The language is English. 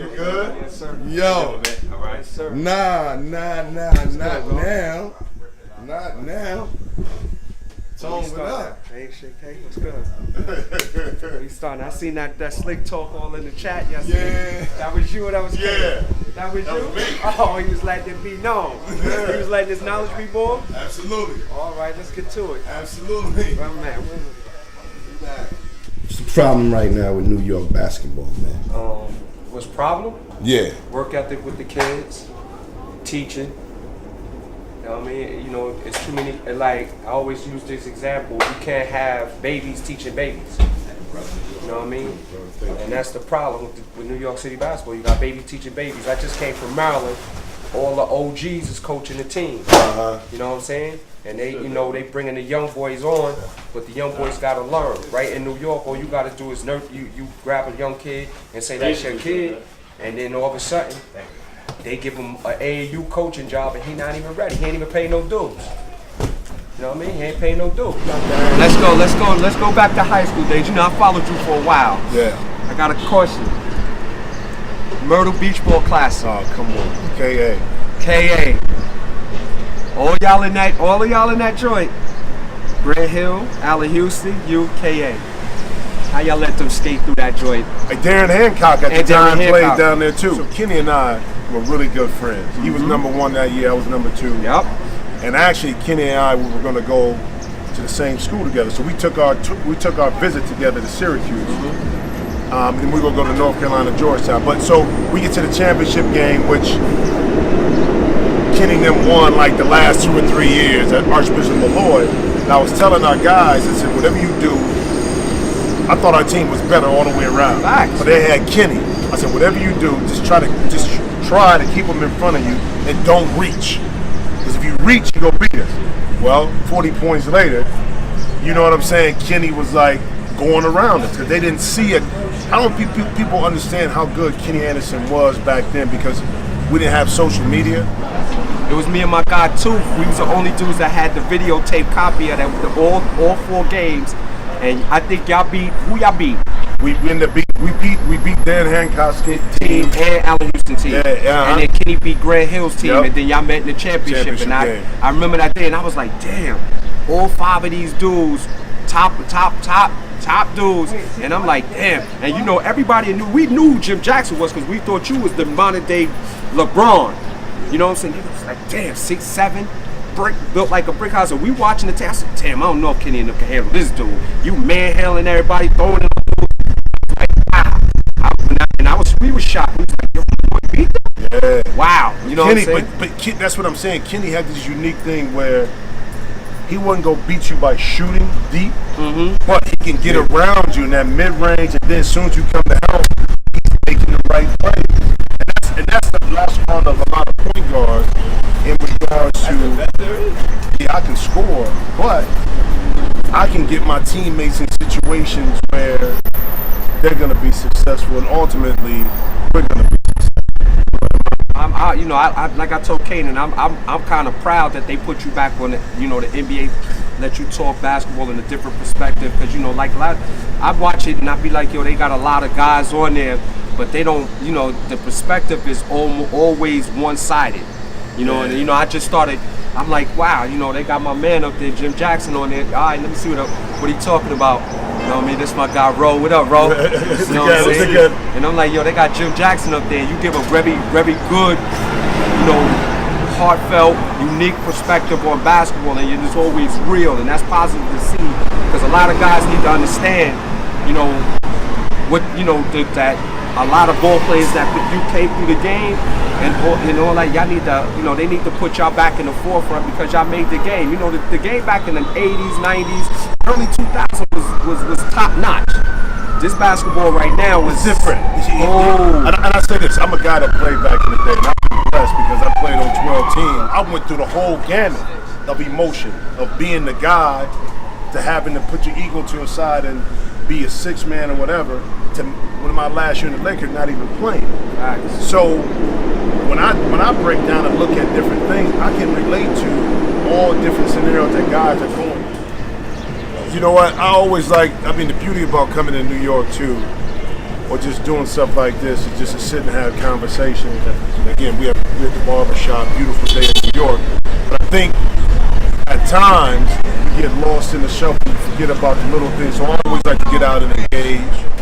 You good? Yes, sir. Yo. All right, sir. Not now. Not now. Tone it up. Hey, shake, hey, what's good? We starting. I seen that slick talk all in the chat yesterday. Yeah. That was you or that was Ken? Yeah. That was That you? was me. Oh, he was letting it be known. Yeah. He was letting his knowledge be born? Absolutely. All right, let's get to it. Absolutely. Well, man, What's the problem right now with New York basketball, man? what's the problem? Yeah. Work ethic with the kids, teaching. You know what I mean? You know, it's too many, like, I always use this example, you can't have babies teaching babies. You know what I mean? And that's the problem with New York City basketball. You got babies teaching babies. I just came from Maryland. All the OGs is coaching the team. You know what I'm saying? And they, you know, they bringing the young boys on, but the young boys gotta learn. Right in New York, all you gotta do is you grab a young kid and say that's your kid, and then all of a sudden, they give him an AAU coaching job and he not even ready. He ain't even paying no dues. You know what I mean? He ain't paying no dues. Let's go back to high school days. You know, I followed you for a while. Yeah. I got a question. Myrtle Beach Ball Classic. Oh, come on. KA. KA. All of y'all in that joint. Grant Hill, Allen Houston, UKA. How y'all let them skate through that joint? Hey, Darren Hancock at the time played Hancock. down there too. So Kenny and I were really good friends. He was #1 that year. I was #2. Yep. And actually, Kenny and I were going to go to the same school together. So we took our visit together to Syracuse. And we were going to go to North Carolina, Georgetown. But so we get to the championship game, which Kenny and them won like the last 2 or 3 years at Archbishop Malloy. And I was telling our guys, I said, whatever you do, I thought our team was better all the way around. Facts. But they had Kenny. I said, whatever you do, just try to keep them in front of you and don't reach. Because if you reach, you go beat us. Well, 40 points later, you know what I'm saying? Kenny was like going around us because they didn't see it. I don't think people understand how good Kenny Anderson was back then because we didn't have social media. It was me and my guy Tooth. We was the only dudes that had the videotape copy of that all 4 games. And I think y'all beat, who y'all beat? We ended up we beat Dan Hancock's team and Allen Houston team. Yeah, And then Kenny beat Grant Hill's team, Yep. and then y'all met in the championship. And I remember that day, and I was like, damn, all 5 of these dudes, top dudes, and I'm like, damn. And you know, everybody we knew who Jim Jackson was because we thought you was the modern day LeBron. You know what I'm saying? It was like, damn, 6'7", brick built like a brick house. And we watching the tape. I said, damn, I don't know if Kenny and them can handle this dude. You manhandling everybody, throwing it. Like, wow. We were shocked. We was like, yo, you beat them? Yeah. Wow. You know Kenny, what I'm saying? but that's what I'm saying. Kenny had this unique thing where he wasn't gonna beat you by shooting deep, but he can get around you in that mid-range, and then as soon as you come to help, he's making the right plays. And that's the last part of a lot of point guards in regards to, yeah, I can score, but I can get my teammates in situations where they're gonna be successful, and ultimately, we're gonna be like I told Kanan, I'm kind of proud that they put you back on the NBA, let you talk basketball in a different perspective, because like I watch it and I be like, yo, they got a lot of guys on there, but they don't, the perspective is always one-sided, and I just started. I'm like, wow, they got my man up there, Jim Jackson, on there. All right, let me see what he talking about. You know what I mean? This my guy, Ro. What up, Ro? You know what I'm saying? And I'm like, yo, they got Jim Jackson up there. You give a very, very good, heartfelt, unique perspective on basketball, and it's always real, and that's positive to see, because a lot of guys need to understand, that a lot of ball players that you came through the game and all that, y'all need to, they need to put y'all back in the forefront because y'all made the game. The game back in the 80s, 90s, early 2000s was top notch. This basketball right now is different. And I say this, I'm a guy that played back in the day, and I'm impressed because I played on 12 teams. I went through the whole gamut of emotion, of being the guy, to having to put your ego to your side and be a 6-man or whatever, to one of my last year in the Lakers not even playing. Nice. So when I break down and look at different things, I can relate to all different scenarios that guys are going through. You know what? I always the beauty about coming to New York too or just doing stuff like this, is just to sit and have conversations. Again, we're at the barber shop, beautiful day in New York. But I think at times we get lost in the shuffle and forget about the little things. So I always like to get out and engage.